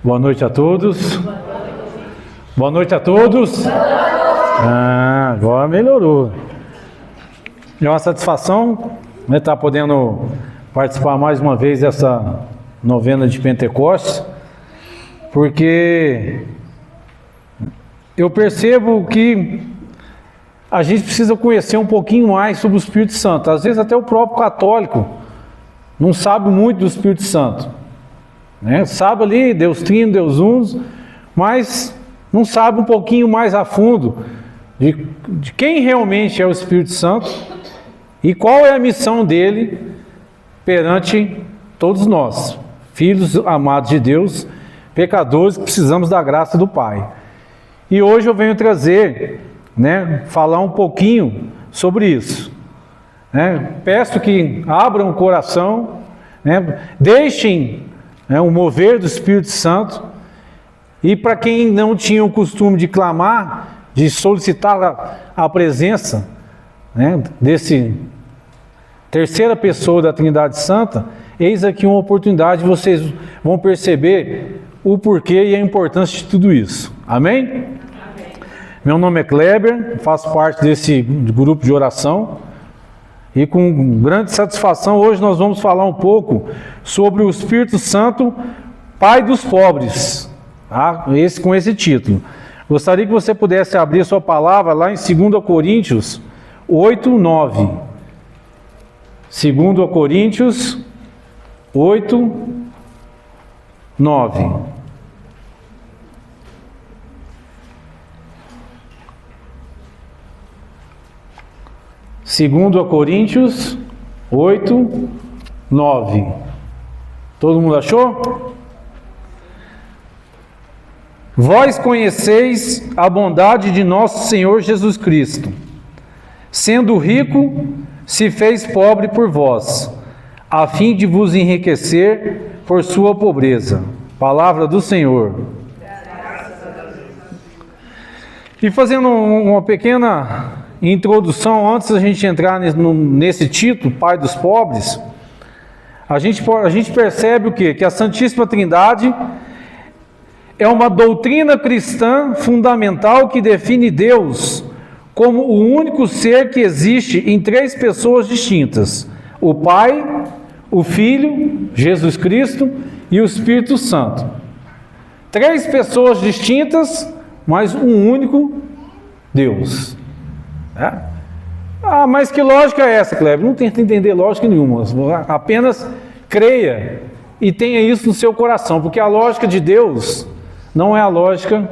Boa noite a todos. Boa noite a todos. Agora melhorou. É uma satisfação estar podendo participar mais uma vez dessa novena de Pentecostes, porque eu percebo que a gente precisa conhecer um pouquinho mais sobre o Espírito Santo. Às vezes até o próprio católico não sabe muito do Espírito Santo, né? Sabe ali Deus Trino, Deus Uno, mas não sabe um pouquinho mais a fundo de quem realmente é o Espírito Santo e qual é a missão dele perante todos nós, filhos amados de Deus, pecadores que precisamos da graça do Pai. E hoje eu venho trazer, falar um pouquinho sobre isso. Peço que abram o coração, deixem o mover do Espírito Santo, e para quem não tinha o costume de clamar, de solicitar a presença desse terceira pessoa da Trindade Santa, eis aqui uma oportunidade, vocês vão perceber o porquê e a importância de tudo isso. Amém? Amém. Meu nome é Kleber, faço parte desse grupo de oração e com grande satisfação hoje nós vamos falar um pouco sobre o Espírito Santo, Pai dos pobres, tá? Com esse título. Gostaria que você pudesse abrir sua palavra lá em 2 Coríntios 8, 9. 2 Coríntios 8, 9. Segundo a Coríntios 8, 9. Todo mundo achou? Vós conheceis a bondade de nosso Senhor Jesus Cristo. Sendo rico, se fez pobre por vós, a fim de vos enriquecer por sua pobreza. Palavra do Senhor. E fazendo uma pequena introdução, antes da gente entrar nesse título, Pai dos Pobres, a gente percebe o quê? Que a Santíssima Trindade é uma doutrina cristã fundamental que define Deus como o único ser que existe em três pessoas distintas: o Pai, o Filho, Jesus Cristo, e o Espírito Santo. Três pessoas distintas, mas um único Deus. Mas que lógica é essa, Kleber? Não tenta entender lógica nenhuma, apenas creia e tenha isso no seu coração, porque a lógica de Deus não é a lógica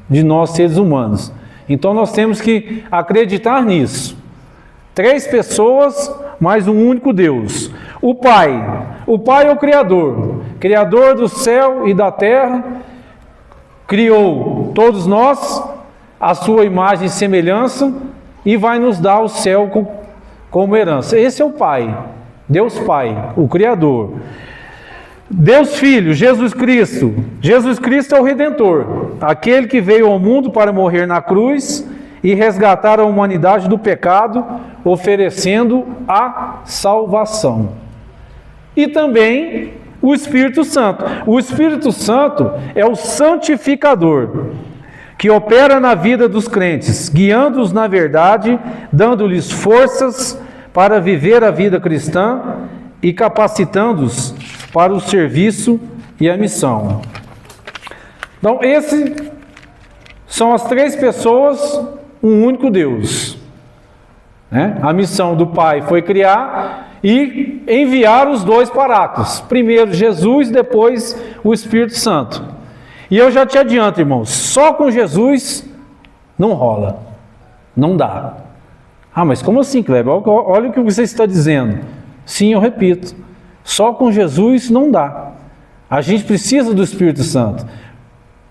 de nós seres humanos. Então nós temos que acreditar nisso. Três pessoas, mas um único Deus. O Pai é o Criador do céu e da terra, criou todos nós, a sua imagem e semelhança, e vai nos dar o céu como herança. Esse é o Pai, Deus Pai, o Criador. Deus Filho, Jesus Cristo. Jesus Cristo é o Redentor, aquele que veio ao mundo para morrer na cruz e resgatar a humanidade do pecado, oferecendo a salvação. E também o Espírito Santo. O Espírito Santo é o santificador, que opera na vida dos crentes, guiando-os na verdade, dando-lhes forças para viver a vida cristã e capacitando-os para o serviço e a missão. Então, esses são as três pessoas, um único Deus. A missão do Pai foi criar e enviar os dois paráclitos. Primeiro Jesus, depois o Espírito Santo. E eu já te adianto, irmãos, só com Jesus não rola, não dá. Mas como assim, Kleber? Olha o que você está dizendo. Sim, eu repito, só com Jesus não dá. A gente precisa do Espírito Santo.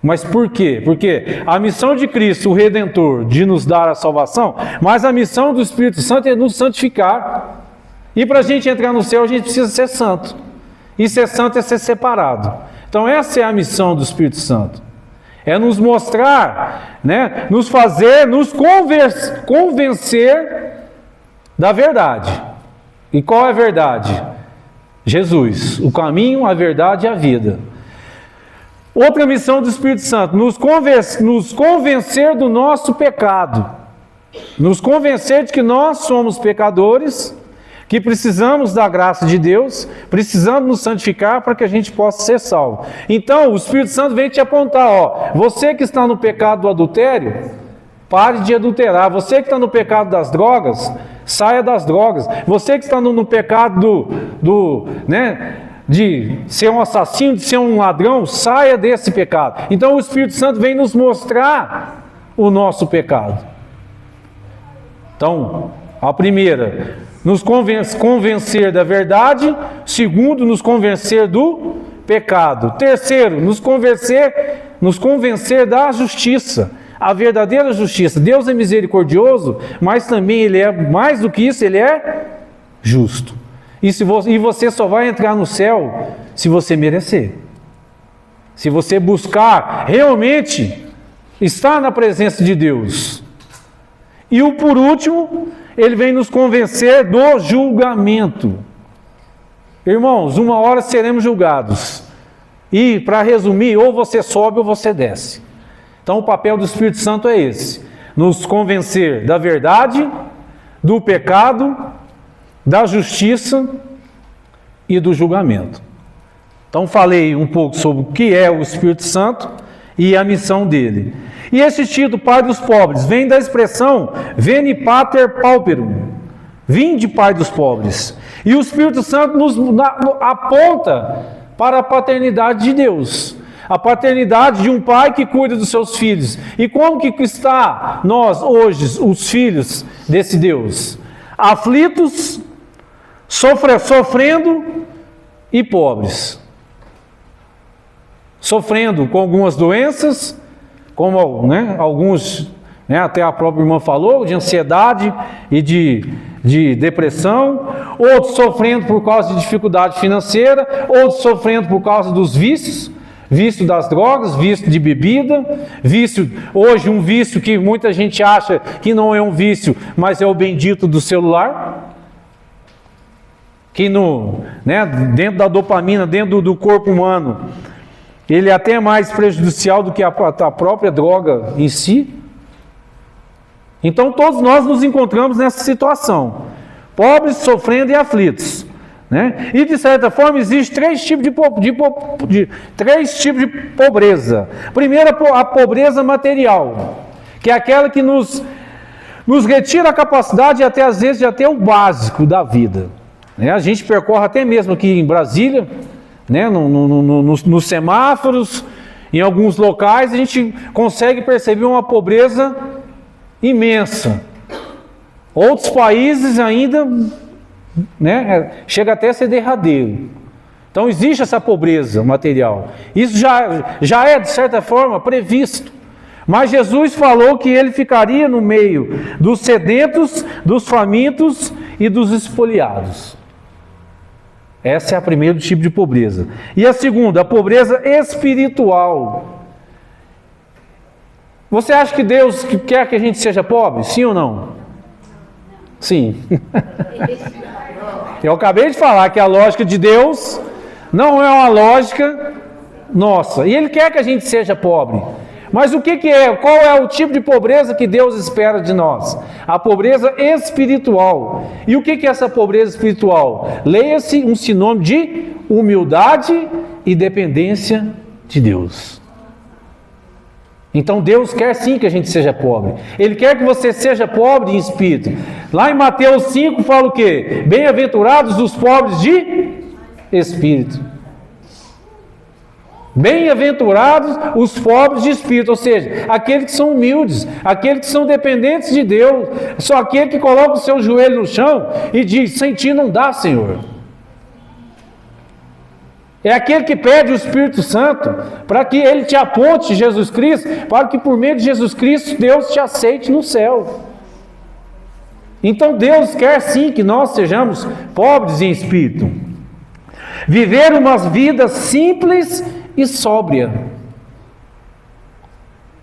Mas por quê? Porque a missão de Cristo, o Redentor, de nos dar a salvação, mas a missão do Espírito Santo é nos santificar. E para a gente entrar no céu, a gente precisa ser santo. E ser santo é ser separado. Então essa é a missão do Espírito Santo. É nos mostrar, nos fazer, nos convencer da verdade. E qual é a verdade? Jesus, o caminho, a verdade e a vida. Outra missão do Espírito Santo, nos convencer do nosso pecado. Nos convencer de que nós somos pecadores, que precisamos da graça de Deus, precisamos nos santificar para que a gente possa ser salvo. Então, o Espírito Santo vem te apontar, ó, você que está no pecado do adultério, pare de adulterar. Você que está no pecado das drogas, saia das drogas. Você que está no pecado de ser um assassino, de ser um ladrão, saia desse pecado. Então o Espírito Santo vem nos mostrar o nosso pecado. Então, a primeira, nos convencer da verdade. Segundo, nos convencer do pecado. Terceiro, nos convencer da justiça. A verdadeira justiça. Deus é misericordioso, mas também Ele é, mais do que isso, Ele é justo. E você só vai entrar no céu se você merecer. Se você buscar realmente estar na presença de Deus. E por último, Ele vem nos convencer do julgamento. Irmãos, uma hora seremos julgados. E, para resumir, ou você sobe ou você desce. Então o papel do Espírito Santo é esse: nos convencer da verdade, do pecado, da justiça e do julgamento. Então falei um pouco sobre o que é o Espírito Santo e a missão dele. E esse título, Pai dos Pobres, vem da expressão Veni Pater Pauperum, vinde Pai dos Pobres. E o Espírito Santo nos aponta para a paternidade de Deus. A paternidade de um pai que cuida dos seus filhos. E como que está nós hoje, os filhos desse Deus? Aflitos, sofrendo e pobres. Sofrendo com algumas doenças, como alguns, até a própria irmã falou, de ansiedade e de depressão. Outros sofrendo por causa de dificuldade financeira. Outros sofrendo por causa dos vícios. Vício das drogas, vício de bebida, hoje um vício que muita gente acha que não é um vício, mas é o bendito do celular, que dentro da dopamina, dentro do corpo humano, ele é até mais prejudicial do que a própria droga em si. Então todos nós nos encontramos nessa situação, pobres, sofrendo e aflitos. E de certa forma existem três tipos de pobreza. Primeiro, a pobreza material, que é aquela que nos retira a capacidade até às vezes de até o básico da vida. A gente percorre até mesmo aqui em Brasília, nos semáforos, em alguns locais, a gente consegue perceber uma pobreza imensa. Outros países ainda chega até a ser derradeiro. Então existe essa pobreza material. Isso já é, de certa forma, previsto. Mas Jesus falou que Ele ficaria no meio dos sedentos, dos famintos e dos espoliados. Essa é a primeiro tipo de pobreza. E a segunda, a pobreza espiritual. Você acha que Deus quer que a gente seja pobre? Sim ou não? Sim. Eu acabei de falar que a lógica de Deus não é uma lógica nossa. E Ele quer que a gente seja pobre. Mas o que é? Qual é o tipo de pobreza que Deus espera de nós? A pobreza espiritual. E o que é essa pobreza espiritual? Leia-se um sinônimo de humildade e dependência de Deus. Então Deus quer sim que a gente seja pobre. Ele quer que você seja pobre em espírito. Lá em Mateus 5 fala o quê? Bem-aventurados os pobres de espírito. Bem-aventurados os pobres de espírito, ou seja, aqueles que são humildes, aqueles que são dependentes de Deus, só aquele que coloca o seu joelho no chão e diz: sem ti não dá, Senhor. É aquele que pede o Espírito Santo para que Ele te aponte Jesus Cristo, para que por meio de Jesus Cristo Deus te aceite no céu. Então Deus quer sim que nós sejamos pobres em espírito. Viver umas vidas simples e sóbria.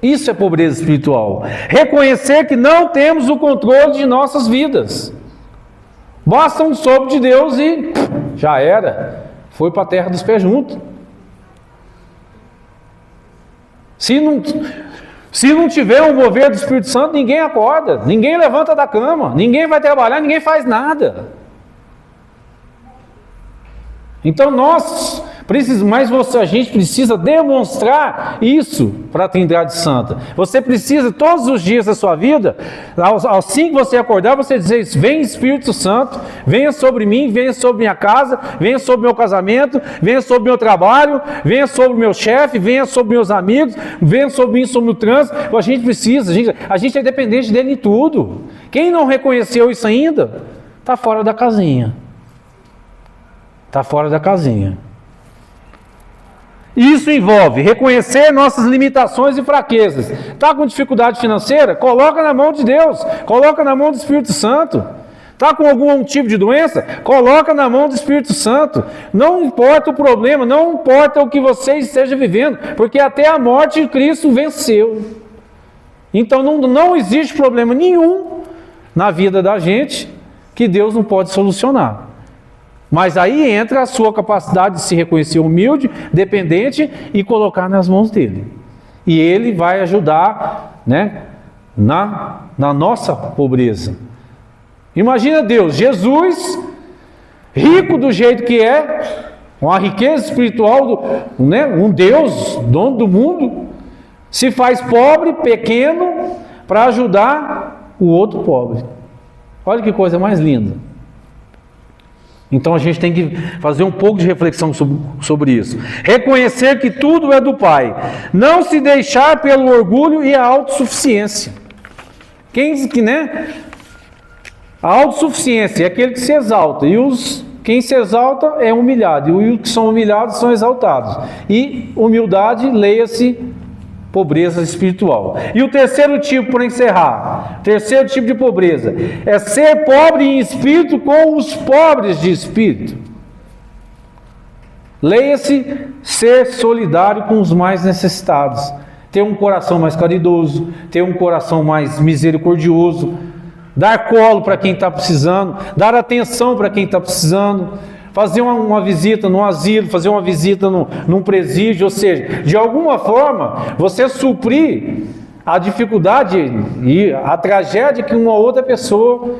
Isso é pobreza espiritual. Reconhecer que não temos o controle de nossas vidas. Basta um sopro de Deus e já era. Foi para a terra dos pés juntos. Se não tiver um mover do Espírito Santo, ninguém acorda, ninguém levanta da cama, ninguém vai trabalhar, ninguém faz nada. Então a gente precisa demonstrar isso para a Trindade Santa. Você precisa, todos os dias da sua vida, assim que você acordar, você dizer isso: vem Espírito Santo, venha sobre mim, venha sobre minha casa, venha sobre meu casamento, venha sobre meu trabalho, venha sobre meu chefe, venha sobre meus amigos, venha sobre mim, sobre o trânsito. A gente precisa, a gente é dependente dele em tudo. Quem não reconheceu isso ainda, está fora da casinha. Está fora da casinha. Isso envolve reconhecer nossas limitações e fraquezas. Está com dificuldade financeira? Coloca na mão de Deus, coloca na mão do Espírito Santo. Está com algum tipo de doença? Coloca na mão do Espírito Santo. Não importa o problema, não importa o que você esteja vivendo, porque até a morte Cristo venceu. Então não existe problema nenhum na vida da gente que Deus não pode solucionar. Mas aí entra a sua capacidade de se reconhecer humilde, dependente e colocar nas mãos dele. E ele vai ajudar, né, na nossa pobreza. Imagina Deus, Jesus, rico do jeito que é, com a riqueza espiritual, um Deus, dono do mundo, se faz pobre, pequeno, para ajudar o outro pobre. Olha que coisa mais linda. Então a gente tem que fazer um pouco de reflexão sobre isso. Reconhecer que tudo é do Pai. Não se deixar pelo orgulho e a autossuficiência. Quem diz que, a autossuficiência é aquele que se exalta. E quem se exalta é humilhado. E os que são humilhados são exaltados. E humildade, leia-se, pobreza espiritual. E o terceiro tipo, para encerrar, terceiro tipo de pobreza, é ser pobre em espírito com os pobres de espírito. Leia-se, ser solidário com os mais necessitados, ter um coração mais caridoso, ter um coração mais misericordioso, dar colo para quem está precisando, dar atenção para quem está precisando, fazer uma visita no asilo, fazer uma visita num presídio, ou seja, de alguma forma, você suprir a dificuldade e a tragédia que uma outra pessoa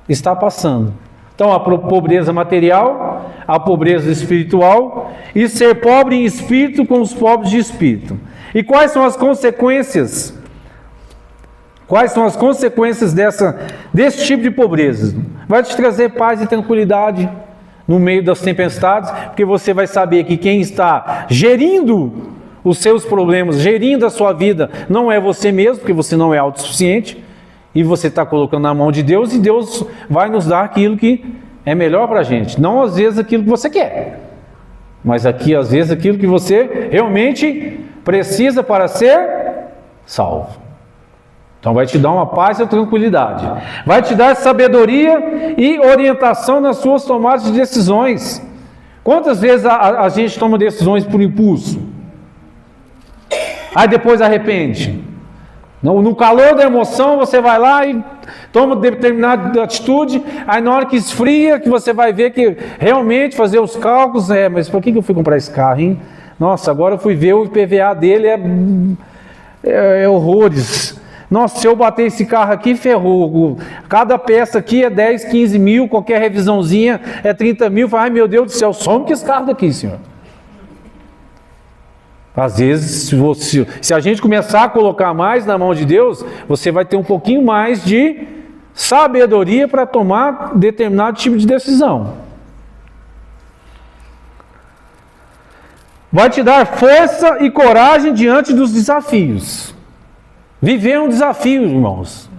está passando. Então, a pobreza material, a pobreza espiritual e ser pobre em espírito com os pobres de espírito. E quais são as consequências? Quais são as consequências desse tipo de pobreza? Vai te trazer paz e tranquilidade no meio das tempestades, porque você vai saber que quem está gerindo os seus problemas, gerindo a sua vida, não é você mesmo, porque você não é autossuficiente, e você está colocando na mão de Deus, e Deus vai nos dar aquilo que é melhor para a gente. Não às vezes aquilo que você quer, mas aqui às vezes aquilo que você realmente precisa para ser salvo. Então vai te dar uma paz e tranquilidade. Vai te dar sabedoria e orientação nas suas tomadas de decisões. Quantas vezes a gente toma decisões por impulso? Aí depois arrepende. No calor da emoção você vai lá e toma determinada atitude. Aí na hora que esfria, que você vai ver que realmente fazer os cálculos, mas por que eu fui comprar esse carro, hein? Nossa, agora eu fui ver o IPVA dele, é horrores. Nossa, se eu bater esse carro aqui, ferrou. Cada peça aqui é 10, 15 mil, qualquer revisãozinha é 30 mil. Ai meu Deus do céu, some que esse carro daqui, senhor. Às vezes, se a gente começar a colocar mais na mão de Deus, você vai ter um pouquinho mais de sabedoria para tomar determinado tipo de decisão. Vai te dar força e coragem diante dos desafios. Viver é um desafio, irmãos.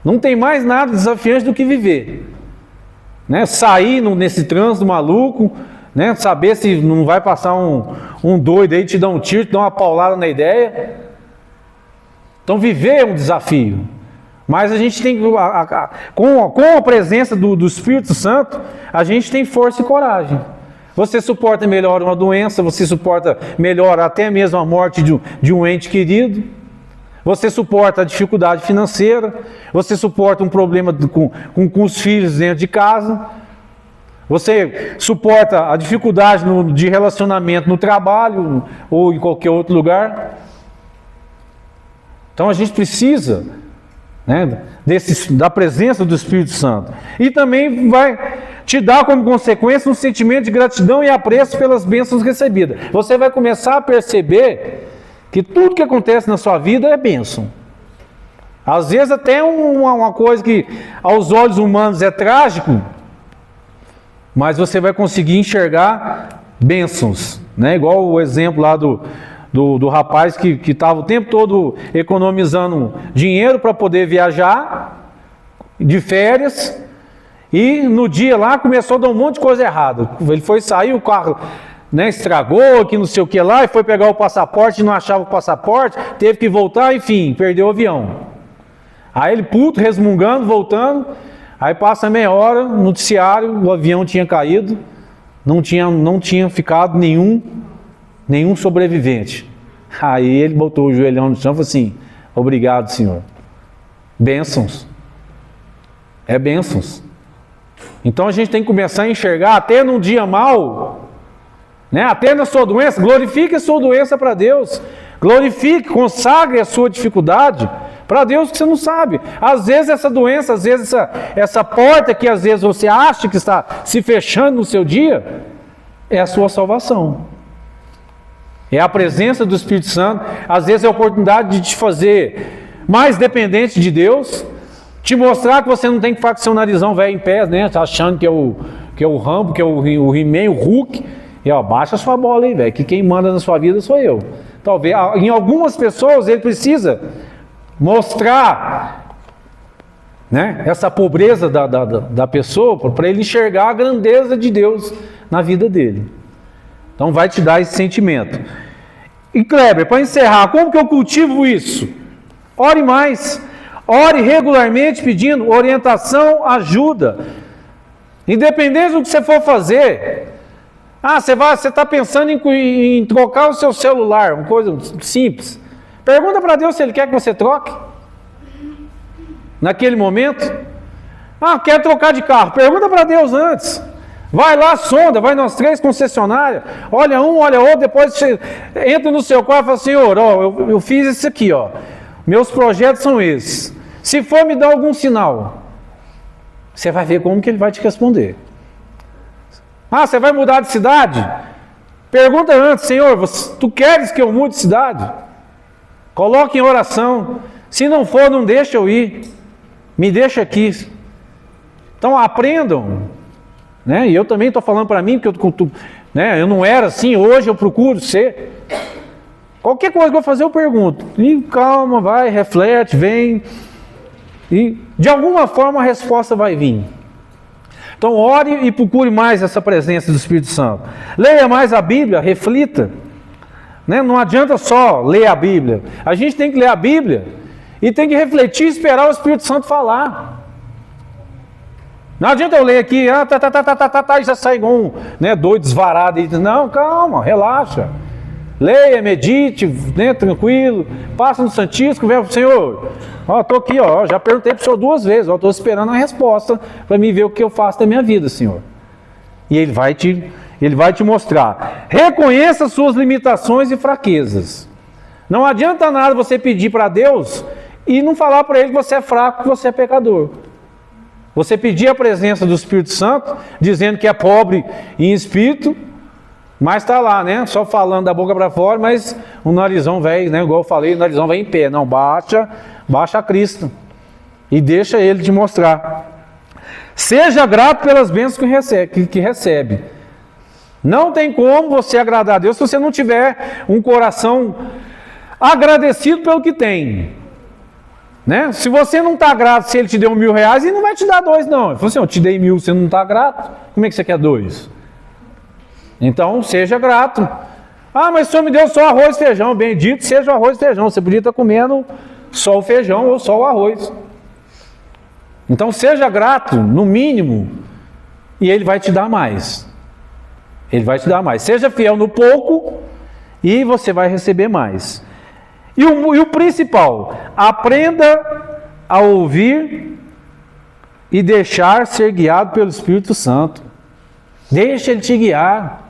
Não tem mais nada desafiante do que viver. Sair nesse trânsito maluco, saber se não vai passar um doido aí, te dar um tiro, te dar uma paulada na ideia. Então viver é um desafio. Mas a gente tem, com a presença do Espírito Santo, a gente tem força e coragem. Você suporta melhor uma doença, você suporta melhor até mesmo a morte de um ente querido. Você suporta a dificuldade financeira, você suporta um problema com os filhos dentro de casa, você suporta a dificuldade de relacionamento no trabalho ou em qualquer outro lugar. Então a gente precisa, né, da presença do Espírito Santo. E também vai te dar como consequência um sentimento de gratidão e apreço pelas bênçãos recebidas. Você vai começar a perceber que tudo que acontece na sua vida é bênção. Às vezes até uma coisa que aos olhos humanos é trágico, mas você vai conseguir enxergar bênçãos, né? Igual o exemplo lá do rapaz que estava o tempo todo economizando dinheiro para poder viajar de férias, e no dia lá começou a dar um monte de coisa errada. Ele foi sair, o carro, né, estragou, que não sei o que lá, e foi pegar o passaporte, não achava o passaporte, teve que voltar, enfim, perdeu o avião. Aí ele puto, resmungando, voltando, aí passa meia hora, no noticiário, o avião tinha caído, não tinha ficado nenhum sobrevivente. Aí ele botou o joelhão no chão e falou assim: obrigado, Senhor. Bênçãos. É bênçãos. Então a gente tem que começar a enxergar até num dia mau, né? Até na sua doença, glorifique a sua doença para Deus. Glorifique, consagre a sua dificuldade para Deus, que você não sabe. Às vezes essa doença, às vezes essa porta que às vezes você acha que está se fechando no seu dia, é a sua salvação. É a presença do Espírito Santo. Às vezes é a oportunidade de te fazer mais dependente de Deus, te mostrar que você não tem que ficar com seu narizão velho em pé, né? Achando que é o Rambo, que é o He-Man, o Hulk. E ó, baixa a sua bola aí, velho, que quem manda na sua vida sou eu. Talvez, em algumas pessoas ele precisa mostrar, né, essa pobreza da pessoa, para ele enxergar a grandeza de Deus na vida dele. Então vai te dar esse sentimento. E Kleber, para encerrar, como que eu cultivo isso? Ore mais. Ore regularmente pedindo orientação, ajuda. Independente do que você for fazer. Você está pensando em trocar o seu celular, uma coisa simples. Pergunta para Deus se Ele quer que você troque. Naquele momento. Quer trocar de carro. Pergunta para Deus antes. Vai lá, sonda, vai nas 3 concessionárias. Olha um, olha outro, depois você entra no seu quarto e fala: Senhor, eu fiz isso aqui, meus projetos são esses. Se for me dar algum sinal, você vai ver como que Ele vai te responder. Você vai mudar de cidade? Pergunta antes: Senhor, tu queres que eu mude de cidade? Coloque em oração. Se não for, não deixa eu ir. Me deixa aqui. Então aprendam. Né? E eu também estou falando para mim, porque eu não era assim, hoje eu procuro ser. Qualquer coisa que eu vou fazer, eu pergunto. E calma, vai, reflete, vem. E de alguma forma a resposta vai vir. Então ore e procure mais essa presença do Espírito Santo. Leia mais a Bíblia, reflita. Né? Não adianta só ler a Bíblia. A gente tem que ler a Bíblia e tem que refletir e esperar o Espírito Santo falar. Não adianta eu ler aqui, e já sai igual doido, desvarado. Não, calma, relaxa. Leia, medite, né, tranquilo. Passa no Santíssimo, vem, Senhor, estou aqui, já perguntei para o Senhor 2 vezes, estou esperando a resposta para mim ver o que eu faço da minha vida, Senhor. E Ele vai te mostrar. Reconheça suas limitações e fraquezas. Não adianta nada você pedir para Deus e não falar para Ele que você é fraco, que você é pecador. Você pedir a presença do Espírito Santo, dizendo que é pobre em espírito, mas está lá, né? Só falando da boca para fora, mas o narizão velho, né? Igual eu falei, o narizão vai em pé. Não, baixa a Cristo e deixa Ele te mostrar. Seja grato pelas bênçãos que recebe. Não tem como você agradar a Deus se você não tiver um coração agradecido pelo que tem. Né? Se você não está grato, se Ele te deu R$1.000, Ele não vai te dar 2, não. Ele falou assim: eu te dei 1.000, você não está grato? Como é que você quer 2? Então, seja grato. Mas o Senhor me deu só arroz e feijão. Bendito seja o arroz e feijão. Você podia estar comendo só o feijão ou só o arroz. Então, seja grato, no mínimo, e Ele vai te dar mais. Ele vai te dar mais. Seja fiel no pouco e você vai receber mais. E o principal, aprenda a ouvir e deixar ser guiado pelo Espírito Santo. Deixa Ele te guiar.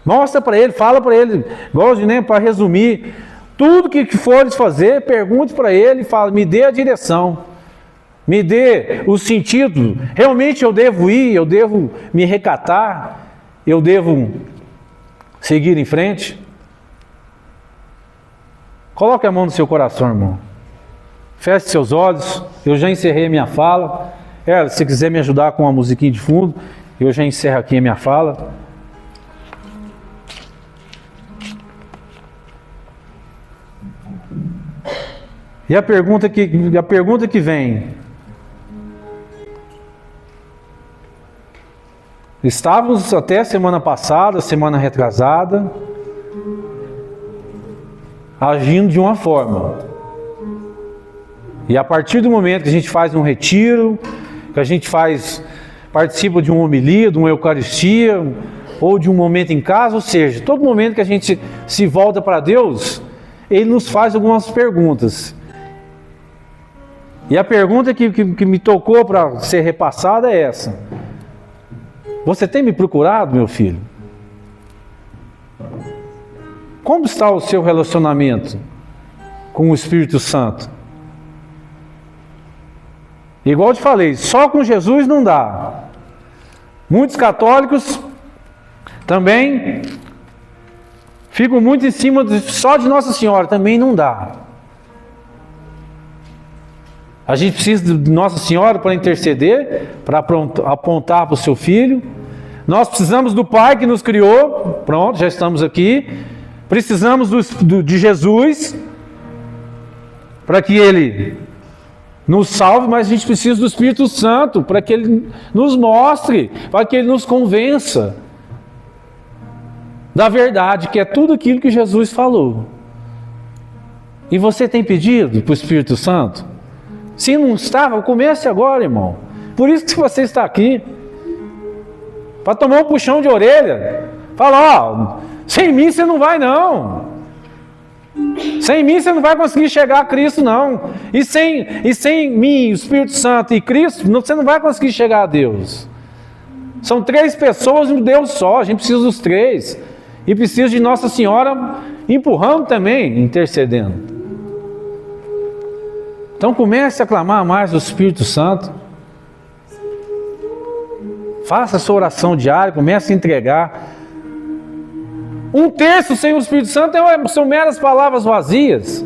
Mostra para Ele, fala para Ele. Igual, né, para resumir, Tudo que fores fazer, pergunte para Ele e fala, me dê a direção, me dê o sentido. Realmente eu devo ir, eu devo me recatar, eu devo seguir em frente? Coloque a mão no seu coração, irmão. Feche seus olhos. Eu já encerrei a minha fala. Se quiser me ajudar com uma musiquinha de fundo, eu já encerro aqui a minha fala. E a pergunta que vem: estávamos até semana passada, semana retrasada, agindo de uma forma. E a partir do momento que a gente faz um retiro, que a gente participa de uma homilia, de uma eucaristia, ou de um momento em casa, ou seja, todo momento que a gente se volta para Deus, Ele nos faz algumas perguntas. E a pergunta que me tocou para ser repassada é essa: você tem me procurado, meu filho? Como está o seu relacionamento com o Espírito Santo? Igual eu te falei, só com Jesus não dá. Muitos católicos também ficam muito em cima só de Nossa Senhora, também não dá. A gente precisa de Nossa Senhora para interceder, para apontar para o seu filho. Nós precisamos do Pai que nos criou, pronto, já estamos aqui. Precisamos de Jesus, para que Ele nos salve, mas a gente precisa do Espírito Santo, para que Ele nos mostre, para que Ele nos convença da verdade, que é tudo aquilo que Jesus falou. E você tem pedido para o Espírito Santo? Se não estava, comece agora, irmão. Por isso que você está aqui. Para tomar um puxão de orelha. Fala, sem mim você não vai não. Sem mim você não vai conseguir chegar a Cristo não. E sem mim, o Espírito Santo e Cristo, você não vai conseguir chegar a Deus. São 3 pessoas e um Deus só. A gente precisa dos 3. E precisa de Nossa Senhora empurrando também, intercedendo. Então comece a clamar mais do Espírito Santo. Faça a sua oração diária, comece a entregar. 1/3 sem o Espírito Santo são meras palavras vazias.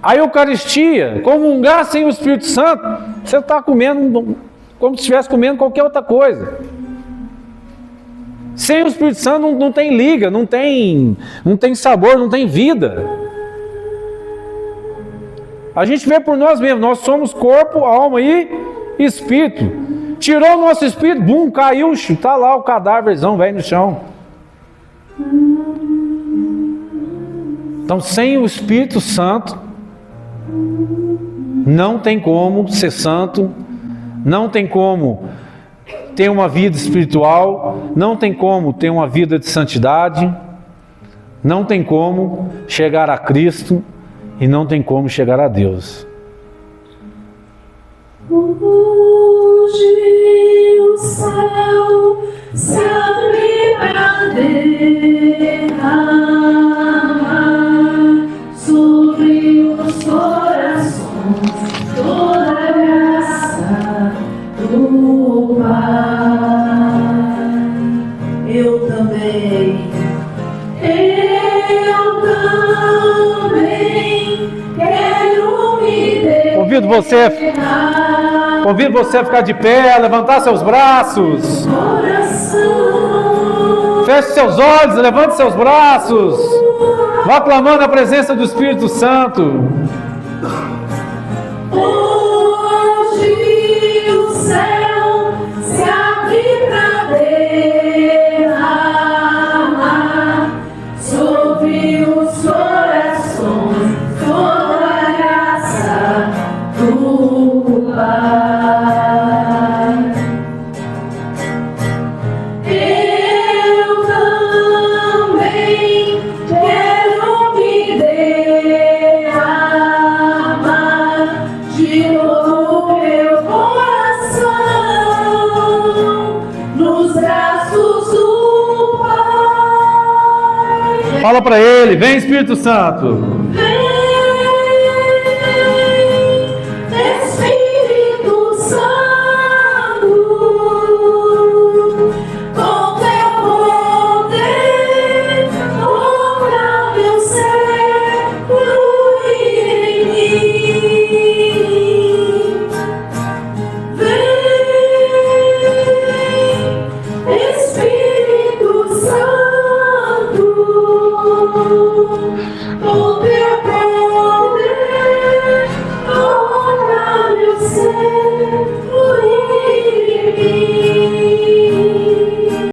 A Eucaristia, comungar sem o Espírito Santo, você está comendo como se estivesse comendo qualquer outra coisa. Sem o Espírito Santo não tem liga, não tem sabor, não tem vida. A gente vê por nós mesmos, nós somos corpo, alma e espírito. Tirou o nosso espírito, bum, caiu, está lá o cadáverzão velho no chão. Então, sem o Espírito Santo, não tem como ser santo, não tem como ter uma vida espiritual, não tem como ter uma vida de santidade, não tem como chegar a Cristo e não tem como chegar a Deus. Hoje o céu se abre para derramar sobre os corações toda a graça do Pai. Eu também quero me deixar. Convido você a ficar de pé, levantar seus braços. Feche seus olhos, levante seus braços. Vá clamando a presença do Espírito Santo. Hoje o céu se abre para derramar sobre os corações toda a graça do Pai. Eu também quero me derramar Fala para ele, vem Espírito Santo.